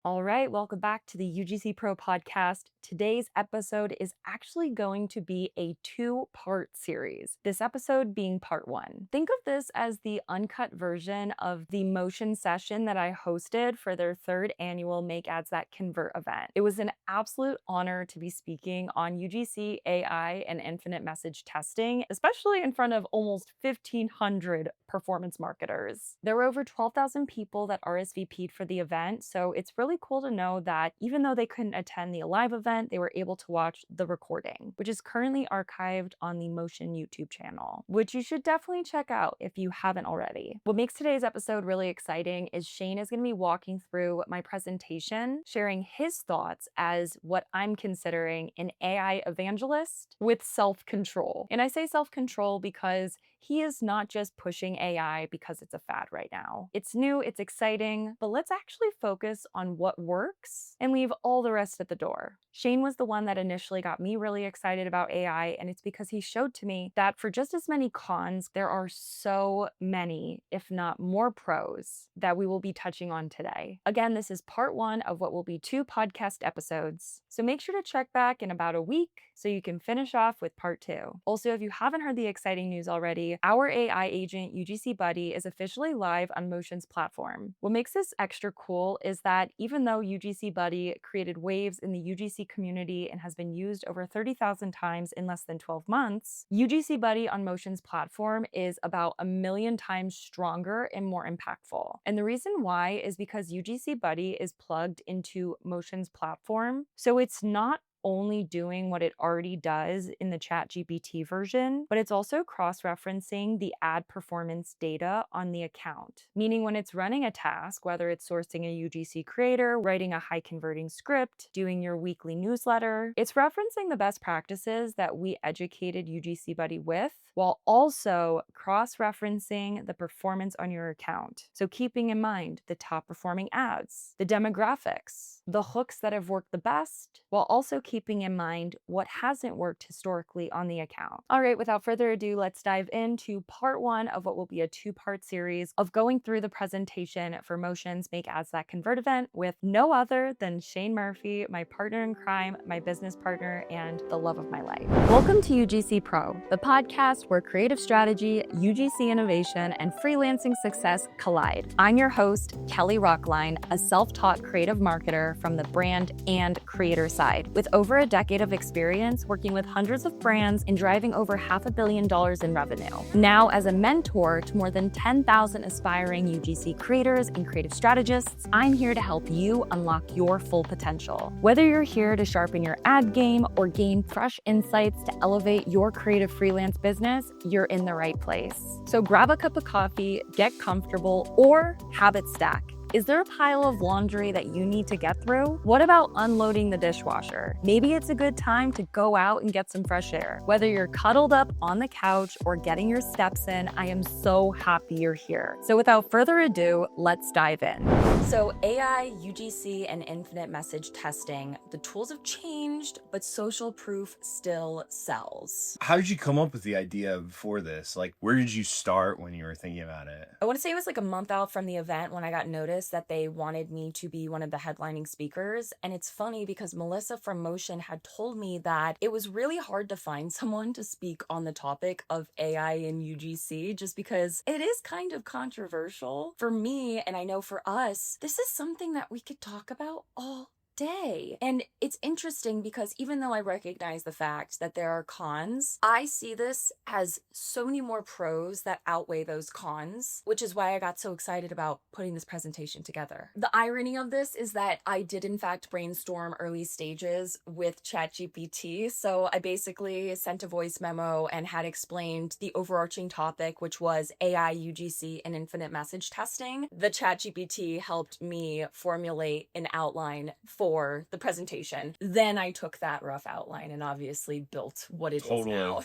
All right, welcome back to the UGC Pro Podcast. Today's episode is actually going to be a two-part series. This episode being part one. Think of this as the uncut version of the motion session that I hosted for their third annual Make Ads That Convert event. It was an absolute honor to be speaking on UGC AI and infinite message testing, especially in front of almost 1,500 performance marketers. There were over 12,000 people that RSVP'd for the event, so it's really cool to know that even though they couldn't attend the live event, they were able to watch the recording, which is currently archived on the Motion YouTube channel, which you should definitely check out if you haven't already. What makes today's episode really exciting is Shane is going to be walking through my presentation, sharing his thoughts as what I'm considering an AI evangelist with self-control. And I say self-control because he is not just pushing AI because it's a fad right now. It's new, it's exciting, but let's actually focus on what works and leave all the rest at the door. Shane was the one that initially got me really excited about AI, and it's because he showed to me that for just as many cons, there are so many, if not more pros, that we will be touching on today. Again, this is part one of what will be two podcast episodes, so make sure to check back in about a week so you can finish off with part two. Also, if you haven't heard the exciting news already, our AI agent, UGC Buddy, is officially live on Motion's platform. What makes this extra cool is that even though UGC Buddy created waves in the UGC community and has been used over 30,000 times in less than 12 months, UGC Buddy on Motion's platform is about 1,000,000 times stronger and more impactful. And the reason why is because UGC Buddy is plugged into Motion's platform, so it's not only doing what it already does in the ChatGPT version, but it's also cross-referencing the ad performance data on the account. Meaning when it's running a task, whether it's sourcing a UGC creator, writing a high-converting script, doing your weekly newsletter, it's referencing the best practices that we educated UGC Buddy with, while also cross-referencing the performance on your account. So keeping in mind the top performing ads, the demographics, the hooks that have worked the best, while also keeping in mind what hasn't worked historically on the account. All right, without further ado, let's dive into part one of what will be a two-part series of going through the presentation for Motion's Make Ads That Convert event with no other than Shane Murphy, my partner in crime, my business partner, and the love of my life. Welcome to UGC Pro, the podcast where creative strategy, UGC innovation, and freelancing success collide. I'm your host, Kelly Rockline, a self-taught creative marketer from the brand and creator side, with over a decade of experience working with hundreds of brands and driving over $500 million in revenue. Now, as a mentor to more than 10,000 aspiring UGC creators and creative strategists, I'm here to help you unlock your full potential. Whether you're here to sharpen your ad game or gain fresh insights to elevate your creative freelance business, you're in the right place. So grab a cup of coffee, get comfortable, or habit stack. Is there a pile of laundry that you need to get through? What about unloading the dishwasher? Maybe it's a good time to go out and get some fresh air. Whether you're cuddled up on the couch or getting your steps in, I am so happy you're here. So without further ado, let's dive in. So AI, UGC, and infinite message testing, the tools have changed, but social proof still sells. How did you come up with the idea for this? Like, where did you start when you were thinking about it? I want to say it was like a month out from the event when I got noticed that they wanted me to be one of the headlining speakers. And it's funny because Melissa from Motion had told me that it was really hard to find someone to speak on the topic of AI and UGC just because it is kind of controversial. For me, and I know for us, this is something that we could talk about all day. And it's interesting because even though I recognize the fact that there are cons, I see this as so many more pros that outweigh those cons, which is why I got so excited about putting this presentation together. The irony of this is that I did in fact brainstorm early stages with ChatGPT. So I basically sent a voice memo and had explained the overarching topic, which was AI, UGC, and infinite message testing. The ChatGPT helped me formulate an outline for the presentation. Then I took that rough outline and obviously built what it is now.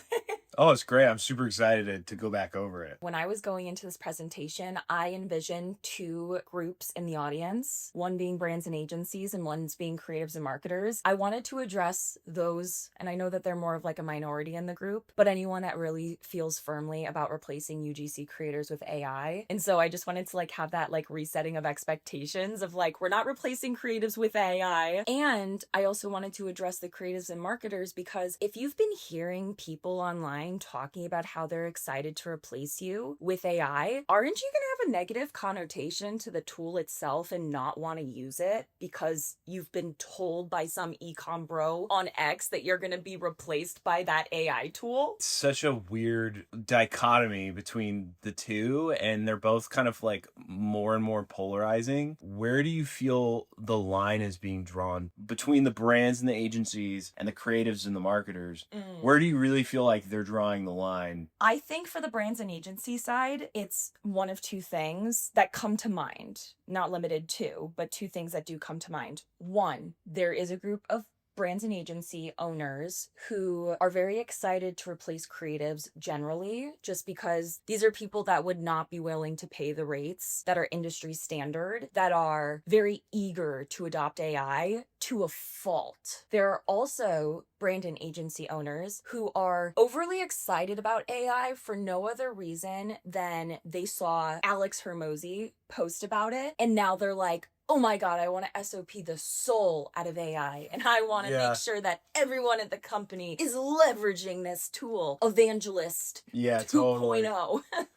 Oh, it's great. I'm super excited to go back over it. When I was going into this presentation, I envisioned two groups in the audience, one being brands and agencies and one's being creatives and marketers. I wanted to address those, and I know that they're more of like a minority in the group, but anyone that really feels firmly about replacing UGC creators with AI. And so I just wanted to like have that like resetting of expectations of like, we're not replacing creatives with AI. And I also wanted to address the creatives and marketers because if you've been hearing people online talking about how they're excited to replace you with AI, aren't you going to have a negative connotation to the tool itself and not want to use it because you've been told by some ecom bro on X that you're going to be replaced by that AI tool? Such a weird dichotomy between the two, and they're both kind of like more and more polarizing. Where do you feel the line is being drawn between the brands and the agencies and the creatives and the marketers? Where do you really feel like they're drawing the line? I think for the brands and agency side, it's one of two things that come to mind, not limited to, but two things that do come to mind. One, there is a group of brands and agency owners who are very excited to replace creatives generally, just because these are people that would not be willing to pay the rates that are industry standard, that are very eager to adopt AI to a fault. There are also brand and agency owners who are overly excited about AI for no other reason than they saw Alex Hermosi post about it, and now they're like, oh my God, I want to SOP the soul out of AI. And I want to make sure that everyone at the company is leveraging this tool. Evangelist 2.0. Totally.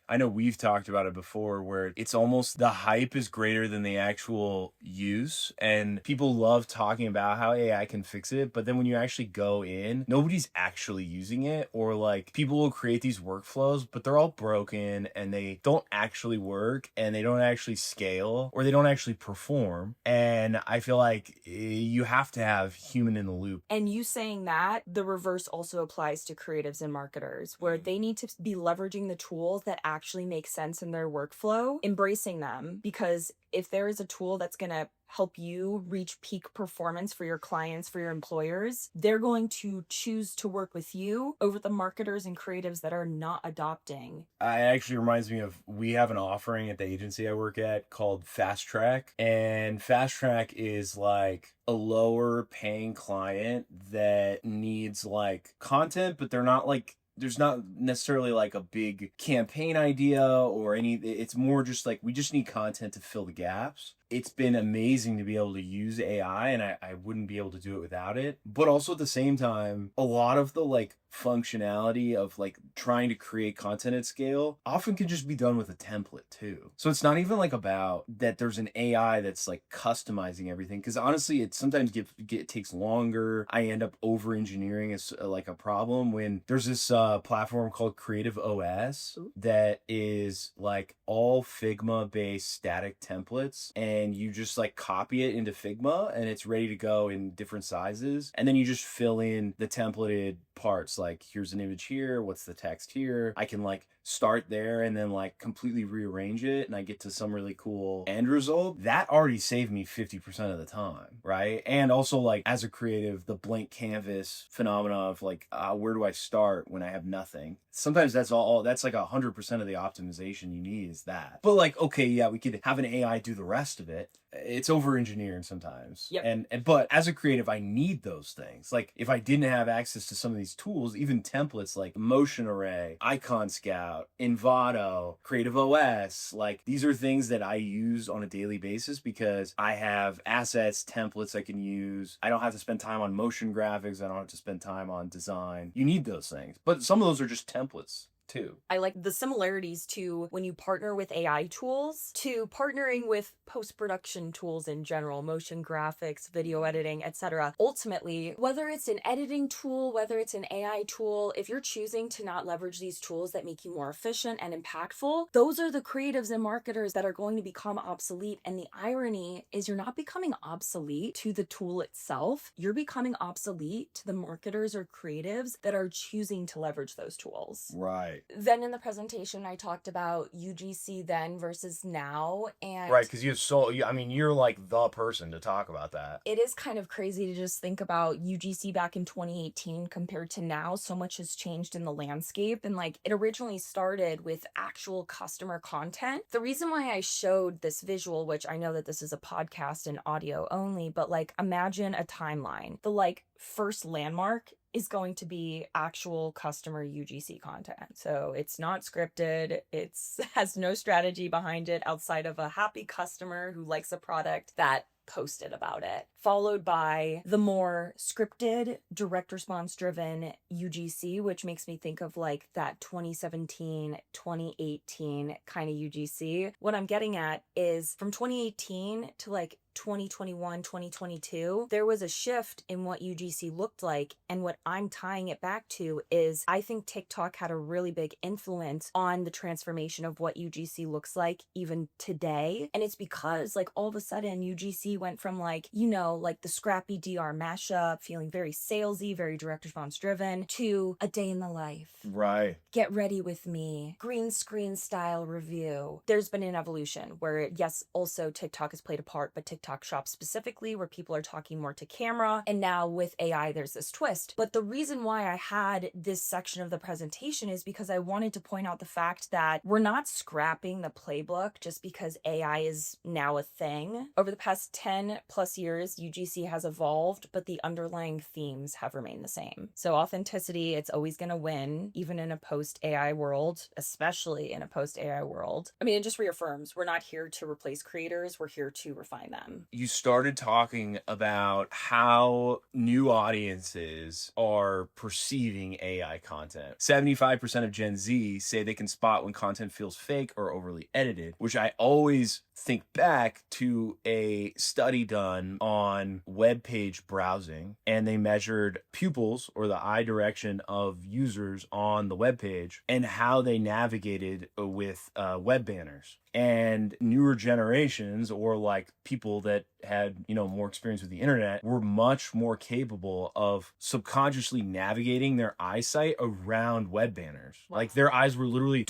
I know we've talked about it before where it's almost the hype is greater than the actual use. And people love talking about how AI can fix it. But then when you actually go in, nobody's actually using it. Or like people will create these workflows, but they're all broken and they don't actually work and they don't actually scale or they don't actually perform. And I feel like you have to have human in the loop. And you saying that, the reverse also applies to creatives and marketers, where they need to be leveraging the tools that actually make sense in their workflow, embracing them, because if there is a tool that's going to help you reach peak performance for your clients, for your employers, they're going to choose to work with you over the marketers and creatives that are not adopting. It actually reminds me of, we have an offering at the agency I work at called Fast Track. And Fast Track is like a lower paying client that needs like content, but they're not like, there's not necessarily like a big campaign idea or it's more just like, we just need content to fill the gaps. It's been amazing to be able to use AI, and I wouldn't be able to do it without it. But also at the same time, a lot of the like functionality of like trying to create content at scale often can just be done with a template too. So it's not even like about that there's an AI that's like customizing everything, because honestly it sometimes it takes longer. I end up over engineering as like a problem when there's this platform called Creative OS that is like all Figma based static templates, and you just like copy it into Figma and it's ready to go in different sizes, and then you just fill in the templated parts, like here's an image here, what's the text here. I can like start there and then like completely rearrange it and I get to some really cool end result. That already saved me 50% of the time, right? And also like as a creative, the blank canvas phenomena of like where do I start when I have nothing? Sometimes that's like 100% of the optimization you need is that. But like, okay, yeah, we could have an AI do the rest of it. It's over engineering sometimes. Yep. But as a creative, I need those things. Like if I didn't have access to some of these tools, even templates like Motion Array, Icon Scout, Envato, Creative OS, like these are things that I use on a daily basis because I have assets, templates I can use. I don't have to spend time on motion graphics. I don't have to spend time on design. You need those things. But some of those are just templates too. I like the similarities to when you partner with AI tools to partnering with post-production tools in general, motion graphics, video editing, etc. Ultimately, whether it's an editing tool, whether it's an AI tool, if you're choosing to not leverage these tools that make you more efficient and impactful, those are the creatives and marketers that are going to become obsolete. And the irony is you're not becoming obsolete to the tool itself. You're becoming obsolete to the marketers or creatives that are choosing to leverage those tools. Right. Right. Then in the presentation, I talked about UGC then versus now. And Right, because you're like the person to talk about that. it is kind of crazy to just think about UGC back in 2018 compared to now. So much has changed in the landscape. And like it originally started with actual customer content. The reason why I showed this visual, which I know that this is a podcast and audio only, but like imagine a timeline. The like first landmark is going to be actual customer UGC content. So it's not scripted. It's has no strategy behind it outside of a happy customer who likes a product that posted about it, followed by the more scripted, direct response driven UGC, which makes me think of like that 2017, 2018 kind of UGC. What I'm getting at is from 2018 to like 2021, 2022, there was a shift in what UGC looked like. And what I'm tying it back to is I think TikTok had a really big influence on the transformation of what UGC looks like even today. And it's because like all of a sudden UGC went from like, you know, like the scrappy DR mashup, feeling very salesy, very direct response driven, to a day in the life. Right. Get ready with me, green screen style review. There's been an evolution where, yes, also TikTok has played a part, but TikTok Shop specifically, where people are talking more to camera. And now with AI, there's this twist. But the reason why I had this section of the presentation is because I wanted to point out the fact that we're not scrapping the playbook just because AI is now a thing. Over the past 10 plus years, UGC has evolved, but the underlying themes have remained the same. So authenticity, it's always going to win, even in a post-AI world, especially in a post-AI world. I mean, it just reaffirms we're not here to replace creators, we're here to refine them. You started talking about how new audiences are perceiving AI content. 75% of Gen Z say they can spot when content feels fake or overly edited, which I always think back to a study done on web page browsing, and they measured pupils or the eye direction of users on the web page and how they navigated with web banners. And newer generations, or like people that had, you know, more experience with the internet, were much more capable of subconsciously navigating their eyesight around web banners. Wow. Like their eyes were literally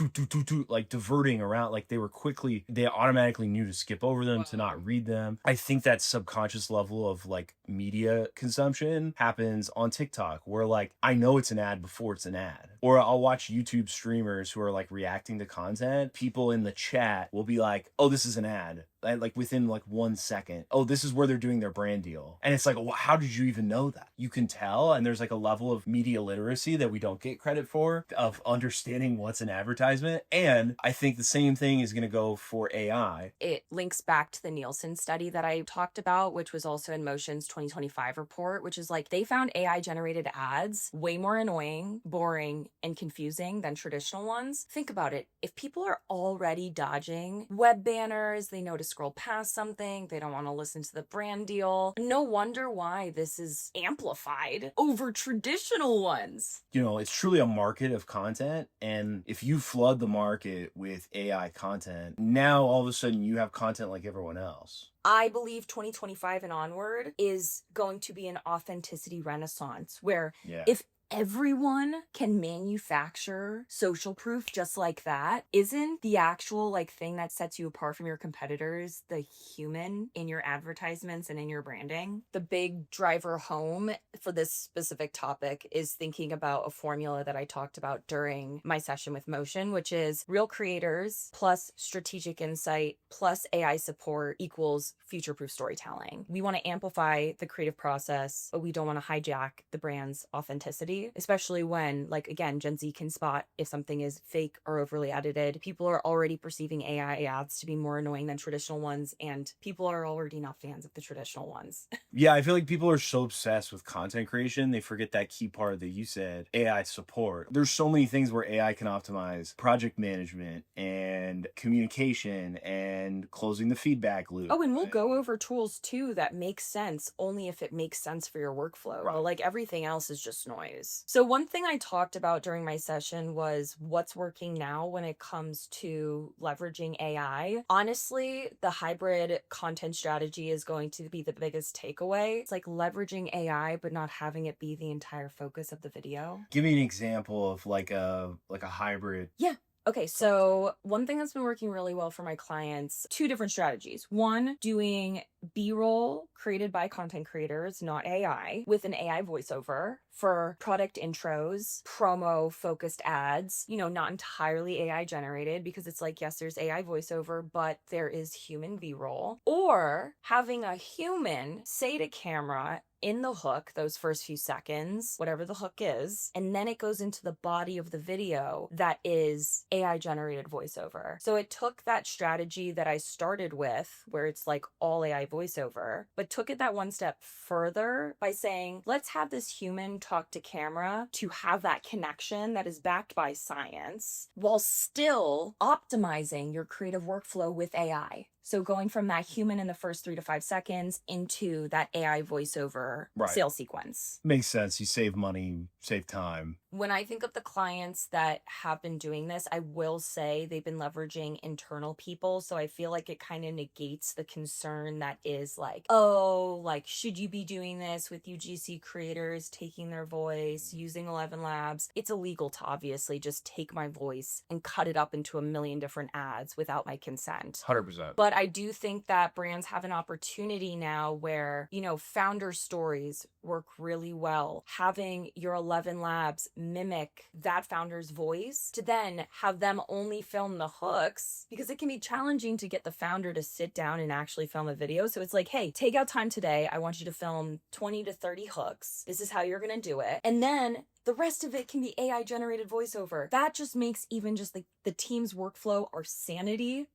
like diverting around, like they automatically knew to skip over them, to not read them. I think that subconscious level of like media consumption happens on TikTok, where like I know it's an ad before it's an ad. Or I'll watch YouTube streamers who are like reacting to content. People in the chat will be like, oh, this is an ad. Like within like 1 second, oh, this is where they're doing their brand deal. And it's like, well, how did you even know that? You can tell. And there's like a level of media literacy that we don't get credit for, of understanding what's an advertisement. And I think the same thing is going to go for AI. It links back to the Nielsen study that I talked about, which was also in Motion's 2025 report, which is like they found AI generated ads way more annoying, boring, and confusing than traditional ones. Think about it. If people are already dodging web banners, they know to scroll past something, they don't want to listen to the brand deal. No wonder why this is amplified over traditional ones. You know, it's truly a market of content. And if you flood the market with AI content, now all of a sudden you have content like everyone else. I believe 2025 and onward is going to be an authenticity renaissance where if everyone can manufacture social proof just like that, isn't the actual like thing that sets you apart from your competitors the human in your advertisements and in your branding? The big driver home for this specific topic is thinking about a formula that I talked about during my session with Motion, which is real creators plus strategic insight plus AI support equals future-proof storytelling. We want to amplify the creative process, but we don't want to hijack the brand's authenticity, especially when, like, again, Gen Z can spot if something is fake or overly edited. People are already perceiving AI ads to be more annoying than traditional ones, and people are already not fans of the traditional ones. Yeah, I feel like people are so obsessed with content creation, they forget that key part that you said, AI support. There's so many things where AI can optimize project management and communication and closing the feedback loop. Oh, and we'll go over tools too that make sense only if it makes sense for your workflow. Right. Well, like everything else is just noise. creators. So one thing I talked about during my session was what's working now when it comes to leveraging AI. Honestly, the hybrid content strategy is going to be the biggest takeaway. It's like leveraging AI, but not having it be the entire focus of the video. Give me an example of like a hybrid. Yeah. Okay, so one thing that's been working really well for my clients, two different strategies. One, doing B-roll created by content creators, not AI, with an AI voiceover for product intros, promo focused ads, not entirely AI generated, because it's like, yes, there's AI voiceover, but there is human B-roll. Or having a human say to camera in the hook, those first few seconds, whatever the hook is, and then it goes into the body of the video that is AI generated voiceover. So it took that strategy that I started with, where it's like all AI voiceover, but took it that one step further by saying, let's have this human talk to camera to have that connection that is backed by science while still optimizing your creative workflow with AI. So going from that human in the first 3 to 5 seconds into that AI voiceover sales sequence. Makes sense. You save money, save time. When I think of the clients that have been doing this, I will say they've been leveraging internal people. So I feel like it kind of negates the concern that is like, oh, like, should you be doing this with UGC creators taking their voice, using 11 Labs? It's illegal to obviously just take my voice and cut it up into a million different ads without my consent. 100%. But I do think that brands have an opportunity now where, founder stories work really well. Having your 11 Labs mimic that founder's voice to then have them only film the hooks, because it can be challenging to get the founder to sit down and actually film a video. So it's like, hey, take out time today. I want you to film 20 to 30 hooks. This is how you're going to do it. And then the rest of it can be AI generated voiceover. That just makes even just like the team's workflow or sanity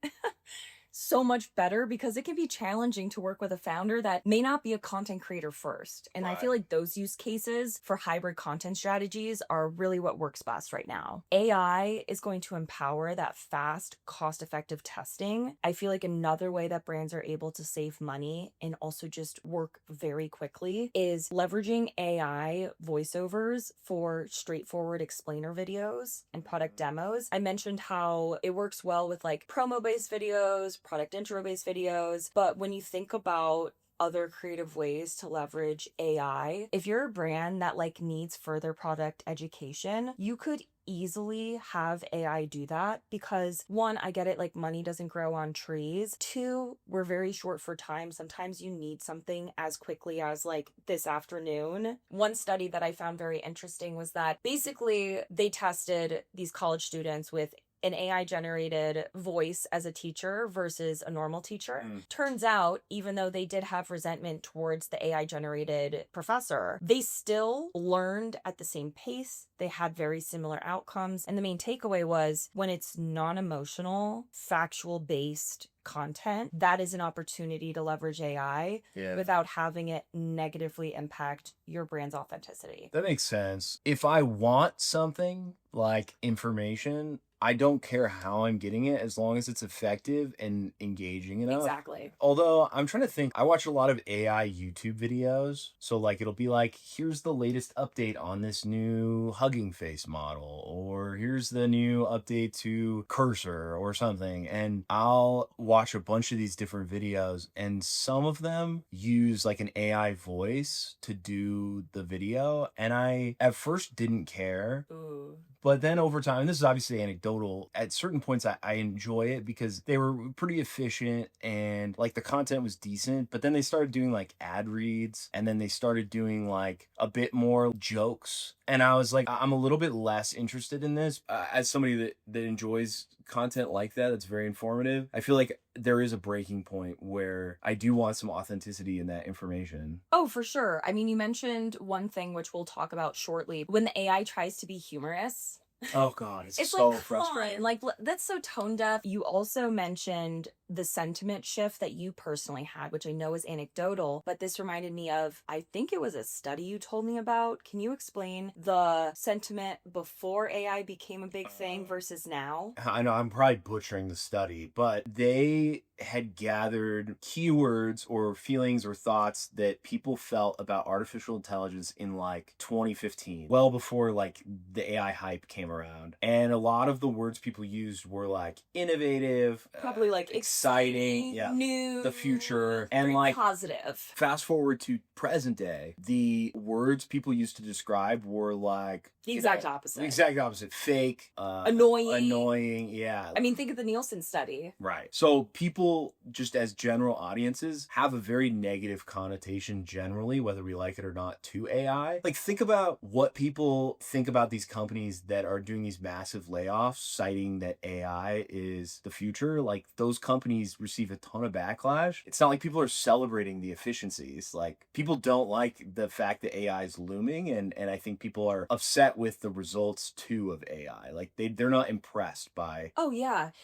so much better, because it can be challenging to work with a founder that may not be a content creator first. And I feel like those use cases for hybrid content strategies are really what works best right now. AI is going to empower that fast, cost-effective testing. I feel like another way that brands are able to save money and also just work very quickly is leveraging AI voiceovers for straightforward explainer videos and product demos. I mentioned how it works well with like promo-based videos, product intro-based videos, but when you think about other creative ways to leverage AI, if you're a brand that like needs further product education, you could easily have AI do that, because one, I get it, like money doesn't grow on trees. Two, we're very short for time. Sometimes you need something as quickly as like this afternoon. One study that I found very interesting was that basically they tested these college students with an AI generated voice as a teacher versus a normal teacher. Turns out, even though they did have resentment towards the AI generated professor, they still learned at the same pace. They had very similar outcomes. And the main takeaway was, when it's non-emotional, factual based content, that is an opportunity to leverage AI without having it negatively impact your brand's authenticity. That makes sense. If I want something like information, I don't care how I'm getting it, as long as it's effective and engaging enough. Exactly. Although I'm trying to think, I watch a lot of AI YouTube videos. So like, it'll be like, here's the latest update on this new Hugging Face model, or here's the new update to Cursor or something. And I'll watch a bunch of these different videos, and some of them use like an AI voice to do the video. And I at first didn't care. Ooh. But then over time, this is obviously anecdotal, at certain points I enjoy it because they were pretty efficient and like the content was decent. But then they started doing like ad reads, and then they started doing like a bit more jokes. And I was like, I'm a little bit less interested in this. As somebody that enjoys content like that, that's very informative, I feel like there is a breaking point where I do want some authenticity in that information. Oh, for sure. I mean, you mentioned one thing which we'll talk about shortly. When the AI tries to be humorous, Oh God, it's it's so like, frustrating. Like, that's so tone deaf. You also mentioned the sentiment shift that you personally had, which I know is anecdotal, but this reminded me of, I think it was a study you told me about. Can you explain the sentiment before AI became a big thing versus now? I know I'm probably butchering the study, but they had gathered keywords or feelings or thoughts that people felt about artificial intelligence in like 2015, well before like the AI hype came around. And a lot of the words people used were like innovative, Probably like exciting, yeah, new, the future, and very like positive. fast forward to present day, the words people used to describe were like The exact opposite. The exact opposite. Fake, annoying. Yeah. I mean, think of the Nielsen study. Right. So people, just as general audiences, have a very negative connotation generally, whether we like it or not, to AI. Like, think about what people think about these companies that are doing these massive layoffs, citing that AI is the future. Like, those companies receive a ton of backlash. It's not like people are celebrating the efficiencies. Like, people don't like the fact that AI is looming, and I think people are upset with the results too of AI. Like, they're not impressed by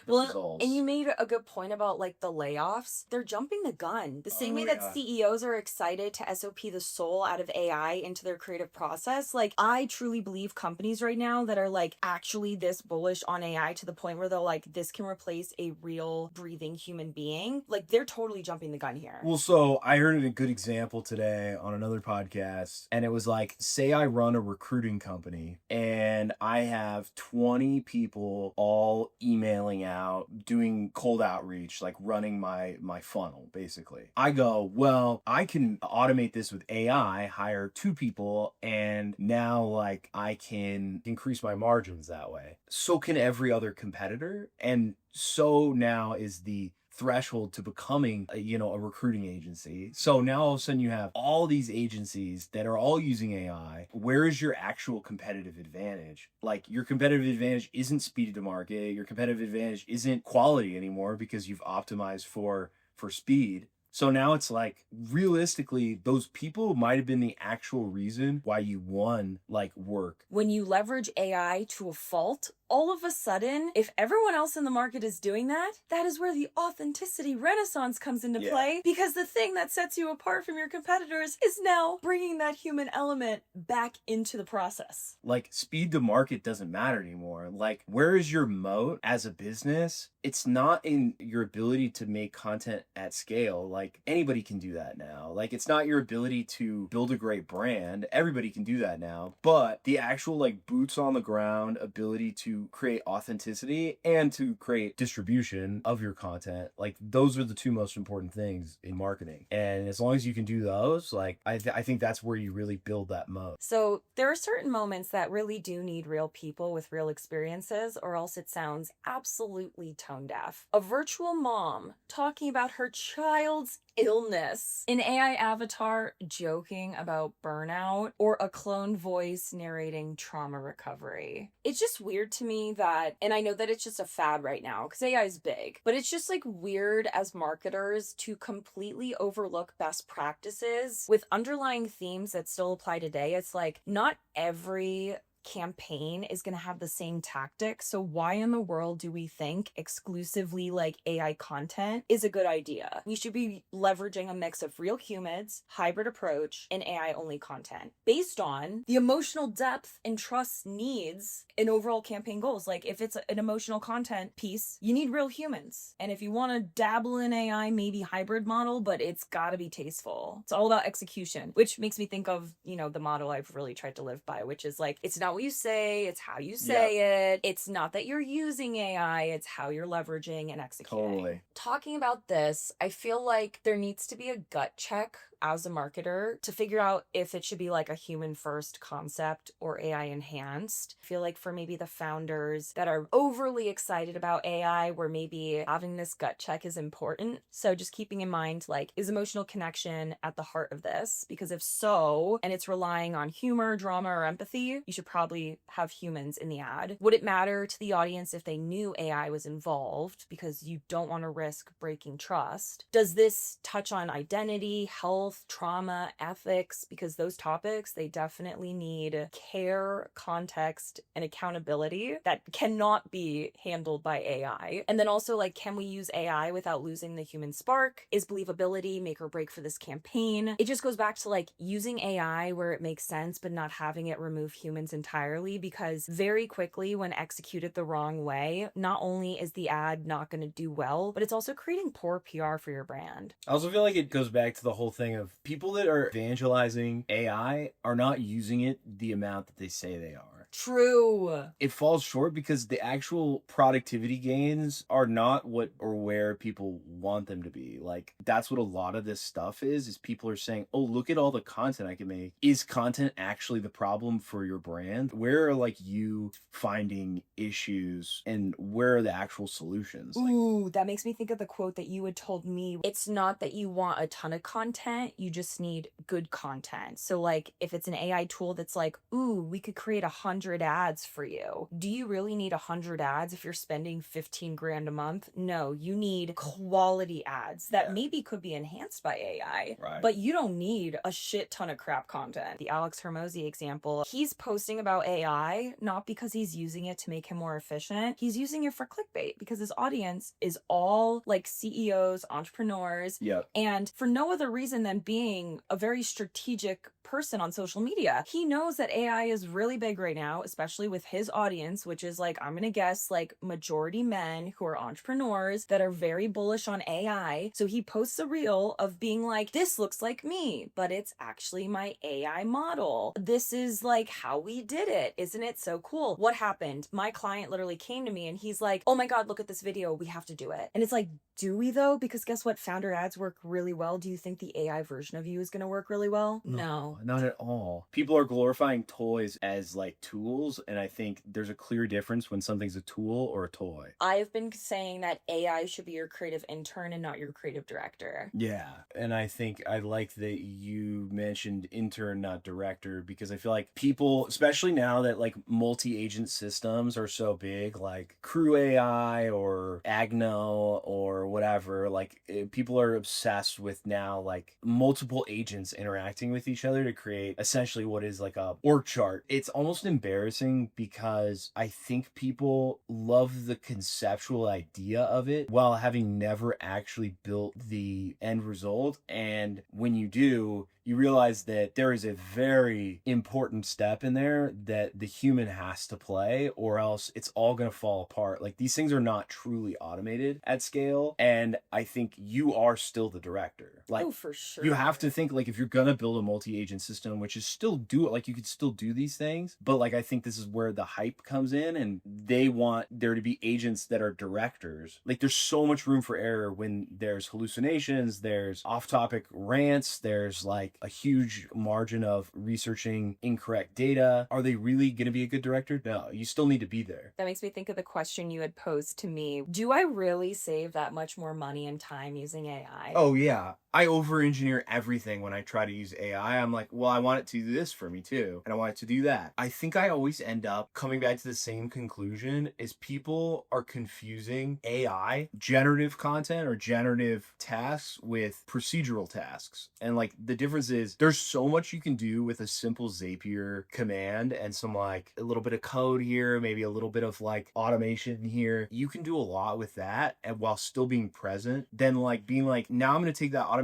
results. And you made a good point about like the layoffs. They're jumping the gun. The same way that CEOs are excited to SOP the soul out of AI into their creative process. Like, I truly believe companies right now that are like actually this bullish on AI to the point where they're like, this can replace a real breathing human being. Like, they're totally jumping the gun here. Well, so I heard a good example today on another podcast, and it was like, say I run a recruiting company and I have 20 people all emailing out, doing cold outreach, like running my funnel, basically. I go, well, I can automate this with AI, hire 2 people, and now like I can increase my margins that way. So can every other competitor. And so now is the threshold to becoming a recruiting agency. So now all of a sudden you have all these agencies that are all using AI. Where is your actual competitive advantage? Like, your competitive advantage isn't speed to market. Your competitive advantage isn't quality anymore because you've optimized for speed. So now it's like, realistically, those people might have been the actual reason why you won like work. When you leverage AI to a fault, all of a sudden, if everyone else in the market is doing that, that is where the authenticity renaissance comes into play, because the thing that sets you apart from your competitors is now bringing that human element back into the process. Like, speed to market doesn't matter anymore. Like, where is your moat as a business? It's not in your ability to make content at scale. Like, anybody can do that now. Like, it's not your ability to build a great brand. Everybody can do that now. But the actual like boots on the ground ability to create authenticity and to create distribution of your content, like, those are the 2 most important things in marketing. And as long as you can do those, like, I think that's where you really build that moat. So there are certain moments that really do need real people with real experiences, or else it sounds absolutely tone deaf. A virtual mom talking about her child's illness, an AI avatar joking about burnout, or a clone voice narrating trauma recovery. It's just weird to me that, and I know that it's just a fad right now because AI is big, but it's just like weird as marketers to completely overlook best practices with underlying themes that still apply today. It's like, not every campaign is going to have the same tactic. So why in the world do we think exclusively like AI content is a good idea? We should be leveraging a mix of real humans, hybrid approach, and AI only content based on the emotional depth and trust needs and overall campaign goals. Like, if it's an emotional content piece, you need real humans. And if you want to dabble in AI, maybe hybrid model, but it's got to be tasteful. It's all about execution, which makes me think of, the model I've really tried to live by, which is like, it's not what you say, it's how you say it. It's not that you're using AI, it's how you're leveraging and executing. Totally. Talking about this, I feel like there needs to be a gut check as a marketer to figure out if it should be like a human first concept or AI enhanced. I feel like for maybe the founders that are overly excited about AI, where maybe having this gut check is important. So just keeping in mind, like, is emotional connection at the heart of this? Because if so, and it's relying on humor, drama, or empathy, you should probably have humans in the ad. Would it matter to the audience if they knew AI was involved? Because you don't want to risk breaking trust. Does this touch on identity, health, health, trauma, ethics, because those topics, they definitely need care, context, and accountability that cannot be handled by AI. And then also, like, can we use AI without losing the human spark? Is believability make or break for this campaign? It just goes back to like using AI where it makes sense, but not having it remove humans entirely, because very quickly, when executed the wrong way, not only is the ad not going to do well, but it's also creating poor PR for your brand. I also feel like it goes back to the whole thing of people that are evangelizing AI are not using it the amount that they say they are. True. It falls short because the actual productivity gains are not what or where people want them to be. Like, that's what a lot of this stuff is people are saying, oh, look at all the content I can make. Is content actually the problem for your brand? Where are like you finding issues and where are the actual solutions? Ooh, that makes me think of the quote that you had told me. It's not that you want a ton of content, you just need good content. So like if it's an AI tool that's like, ooh, we could create 100 ads for you. Do you really need 100 ads if you're spending 15 grand a month? No, you need quality ads that maybe could be enhanced by AI, Right. But you don't need a shit ton of crap content. The Alex Hermosi example, he's posting about AI not because he's using it to make him more efficient. He's using it for clickbait because his audience is all like CEOs, entrepreneurs, Yep. and for no other reason than being a very strategic person on social media. He knows that AI is really big right now, especially with his audience, which is like, I'm gonna guess like majority men who are entrepreneurs that are very bullish on AI. So he posts a reel of being like, this looks like me, but it's actually my AI model. This is like how we did it. Isn't it so cool? What happened? My client literally came to me and he's like, oh my God, look at this video. We have to do it. And it's like, do we though? Because guess what? Founder ads work really well. Do you think the AI version of you is going to work really well? No. Not at all. People are glorifying toys as like tools, and I think there's a clear difference when something's a tool or a toy. I've been saying that AI should be your creative intern and not your creative director. Yeah, and I think I like that you mentioned intern, not director, because I feel like people, especially now that like multi-agent systems are so big, like Crew AI or Agno or whatever, like people are obsessed with now like multiple agents interacting with each other to create essentially what is like a org chart. It's almost embarrassing because I think people love the conceptual idea of it while having never actually built the end result. And when you do, you realize that there is a very important step in there that the human has to play, or else it's all going to fall apart. Like, these things are not truly automated at scale. And I think you are still the director. Like, oh, for sure. You have to think, like, if you're going to build a multi-agent system, which is still do it, like, you could still do these things. But, like, I think this is where the hype comes in, and they want there to be agents that are directors. Like, there's so much room for error when there's hallucinations, there's off-topic rants, there's, like, a huge margin of researching incorrect data. Are they really going to be a good director? No, you still need to be there. That makes me think of the question you had posed to me. Do I really save that much more money and time using AI? Oh, yeah. I over-engineer everything when I try to use AI. I'm like, well, I want it to do this for me too, and I want it to do that. I think I always end up coming back to the same conclusion, is people are confusing AI, generative content or generative tasks, with procedural tasks. And like, the difference is there's so much you can do with a simple Zapier command and some like a little bit of code here, maybe a little bit of like automation here. You can do a lot with that, and while still being present, than like being like, now I'm going to take that automation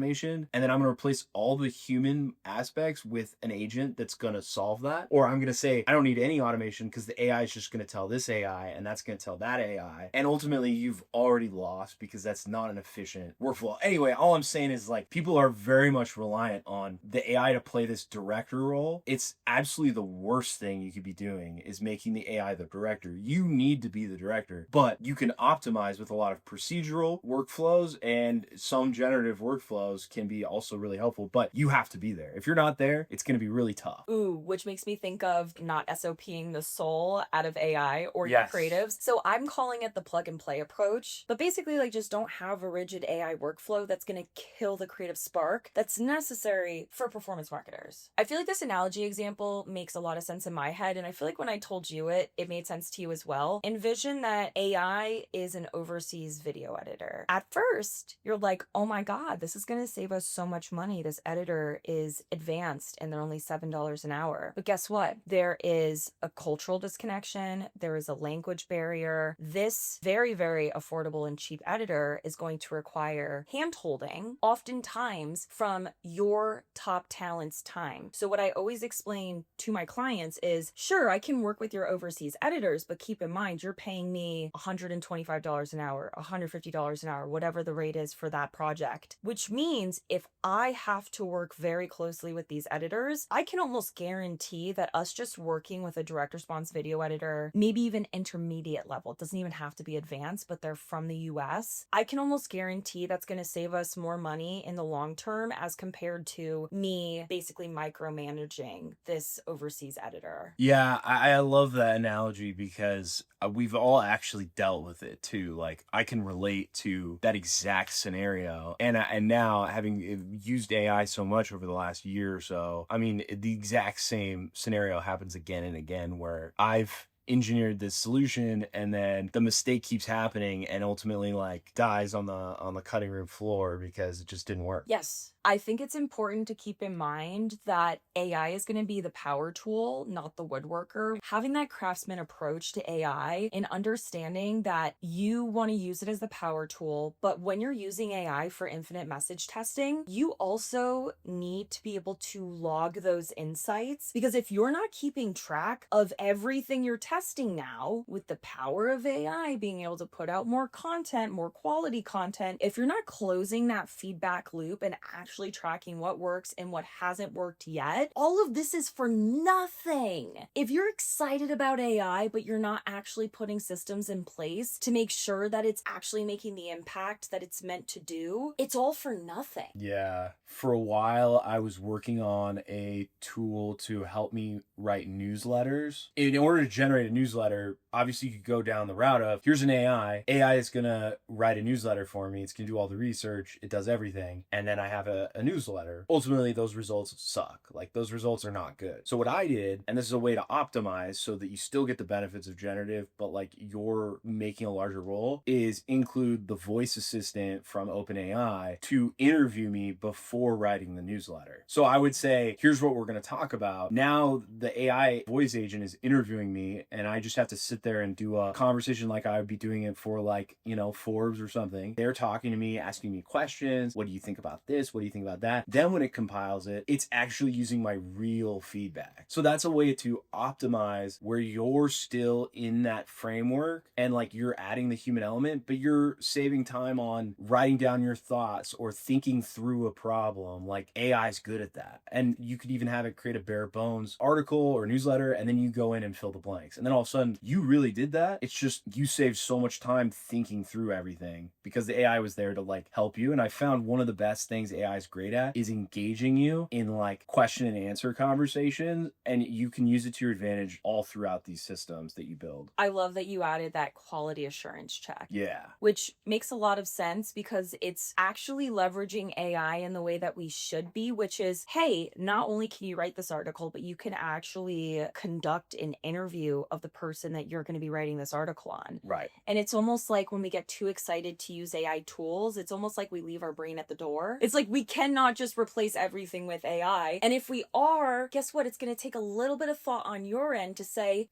and then I'm going to replace all the human aspects with an agent that's going to solve that. Or I'm going to say, I don't need any automation because the AI is just going to tell this AI and that's going to tell that AI. And ultimately you've already lost because that's not an efficient workflow. Anyway, all I'm saying is like, people are very much reliant on the AI to play this director role. It's absolutely the worst thing you could be doing, is making the AI the director. You need to be the director, but you can optimize with a lot of procedural workflows, and some generative workflows can be also really helpful, but you have to be there. If you're not there, it's going to be really tough. Ooh, which makes me think of not SOPing the soul out of AI or Yes. your creatives. So I'm calling it the plug and play approach, but basically like just don't have a rigid AI workflow that's going to kill the creative spark that's necessary necessary for performance marketers. I feel like this analogy example makes a lot of sense in my head, and I feel like when I told you it made sense to you as well. Envision that AI is an overseas video editor. At first, you're like, oh my God, this is going to save us so much money. This editor is advanced and they're only $7 an hour. But guess what? There is a cultural disconnection. There is a language barrier. This very, very affordable and cheap editor is going to require hand-holding, oftentimes from your top talent's time. So what I always explain to my clients is, sure, I can work with your overseas editors, but keep in mind, you're paying me $125 an hour, $150 an hour, whatever the rate is for that project, which means if I have to work very closely with these editors, I can almost guarantee that us just working with a direct response video editor, maybe even intermediate level, it doesn't even have to be advanced, but they're from the US, I can almost guarantee that's going to save us more money in the long term as compared to me basically micromanaging this overseas editor. Yeah, I love that analogy because we've all actually dealt with it too. Like I can relate to that exact scenario. And now having used AI so much over the last year or so, I mean, the exact same scenario happens again and again where I've engineered this solution and then the mistake keeps happening and ultimately like dies on the cutting room floor because it just didn't work. Yes. I think it's important to keep in mind that AI is going to be the power tool, not the woodworker. Having that craftsman approach to AI and understanding that you want to use it as the power tool, but when you're using AI for infinite message testing, you also need to be able to log those insights, because if you're not keeping track of everything you're testing now with the power of AI being able to put out more content, more quality content, if you're not closing that feedback loop and actually tracking what works and what hasn't worked yet, all of this is for nothing. If you're excited about AI, but you're not actually putting systems in place to make sure that it's actually making the impact that it's meant to do, it's all for nothing. Yeah. For a while, I was working on a tool to help me write newsletters. In order to generate a newsletter, obviously you could go down the route of, here's an AI. AI is going to write a newsletter for me. It's going to do all the research. It does everything. And then I have a newsletter. Ultimately, those results suck. Like those results are not good. So what I did, and this is a way to optimize so that you still get the benefits of generative, but like you're making a larger role, is include the voice assistant from OpenAI to interview me before writing the newsletter. So I would say, here's what we're going to talk about. Now the AI voice agent is interviewing me and I just have to sit there and do a conversation like I would be doing it for like, Forbes or something. They're talking to me, asking me questions. What do you think about this? What do you think about that? Then when it compiles it, it's actually using my real feedback. So that's a way to optimize where you're still in that framework and like you're adding the human element, but you're saving time on writing down your thoughts or thinking through a problem. Like AI is good at that. And you could even have it create a bare bones article or newsletter, and then you go in and fill the blanks. And then all of a sudden you really did that. It's just you saved so much time thinking through everything because the AI was there to like help you. And I found one of the best things AI is great at is engaging you in like question and answer conversations, and you can use it to your advantage all throughout these systems that you build. I love that you added that quality assurance check. Yeah. Which makes a lot of sense because it's actually leveraging AI in the way that we should be, which is, hey, not only can you write this article, but you can actually conduct an interview of the person that you're going to be writing this article on. Right. And it's almost like when we get too excited to use AI tools, it's almost like we leave our brain at the door. It's like we cannot just replace everything with AI. And if we are, guess what? It's going to take a little bit of thought on your end to say,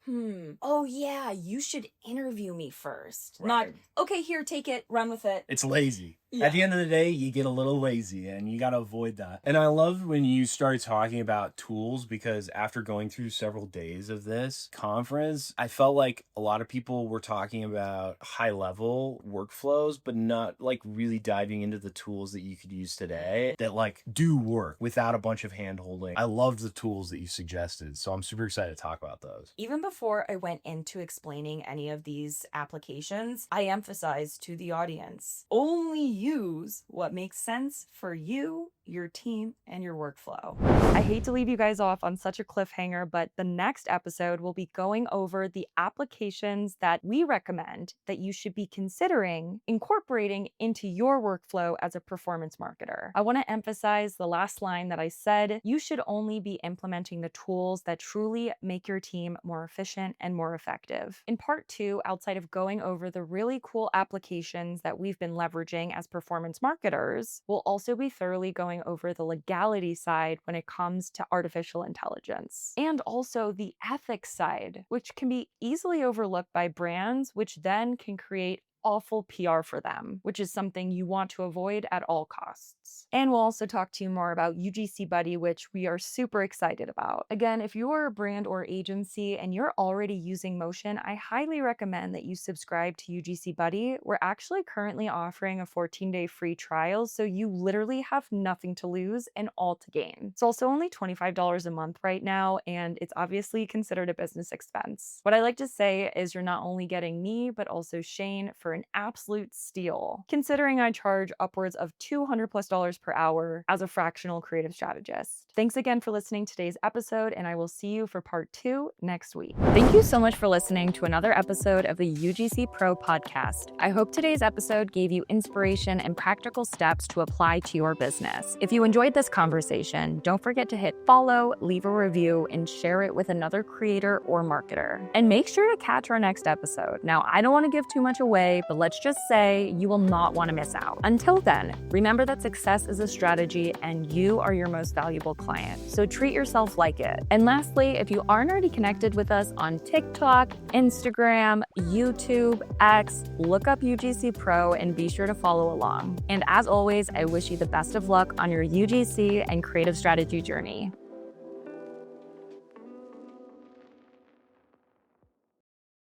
oh yeah, you should interview me first. Right. Not, okay, here, take it, run with it. It's lazy. Yeah. At the end of the day, you get a little lazy and you got to avoid that. And I love when you started talking about tools because after going through several days of this conference, I felt like a lot of people were talking about high level workflows, but not like really diving into the tools that you could use today that like do work without a bunch of hand holding. I loved the tools that you suggested. So I'm super excited to talk about those. Even before I went into explaining any of these applications, I emphasized to the audience, only use what makes sense for you, your team, and your workflow. I hate to leave you guys off on such a cliffhanger, but the next episode will be going over the applications that we recommend that you should be considering incorporating into your workflow as a performance marketer. I want to emphasize the last line that I said: you should only be implementing the tools that truly make your team more efficient and more effective. In part 2, outside of going over the really cool applications that we've been leveraging as performance marketers, we'll also be thoroughly going over the legality side when it comes to artificial intelligence, and also the ethics side, which can be easily overlooked by brands, which then can create awful PR for them, which is something you want to avoid at all costs. And we'll also talk to you more about UGC Buddy, which we are super excited about. Again, if you are a brand or agency and you're already using Motion, I highly recommend that you subscribe to UGC Buddy. We're actually currently offering a 14-day free trial, so you literally have nothing to lose and all to gain. It's also only $25 a month right now, and it's obviously considered a business expense. What I like to say is you're not only getting me, but also Shane for an absolute steal, considering I charge upwards of $200+ per hour as a fractional creative strategist. Thanks again for listening to today's episode, and I will see you for part 2 next week. Thank you so much for listening to another episode of the UGC Pro Podcast. I hope today's episode gave you inspiration and practical steps to apply to your business. If you enjoyed this conversation, don't forget to hit follow, leave a review, and share it with another creator or marketer. And make sure to catch our next episode. Now, I don't want to give too much away, but let's just say you will not want to miss out. Until then, remember that success is a strategy and you are your most valuable client. So treat yourself like it. And lastly, if you aren't already connected with us on TikTok, Instagram, YouTube, X, look up UGC Pro and be sure to follow along. And as always, I wish you the best of luck on your UGC and creative strategy journey.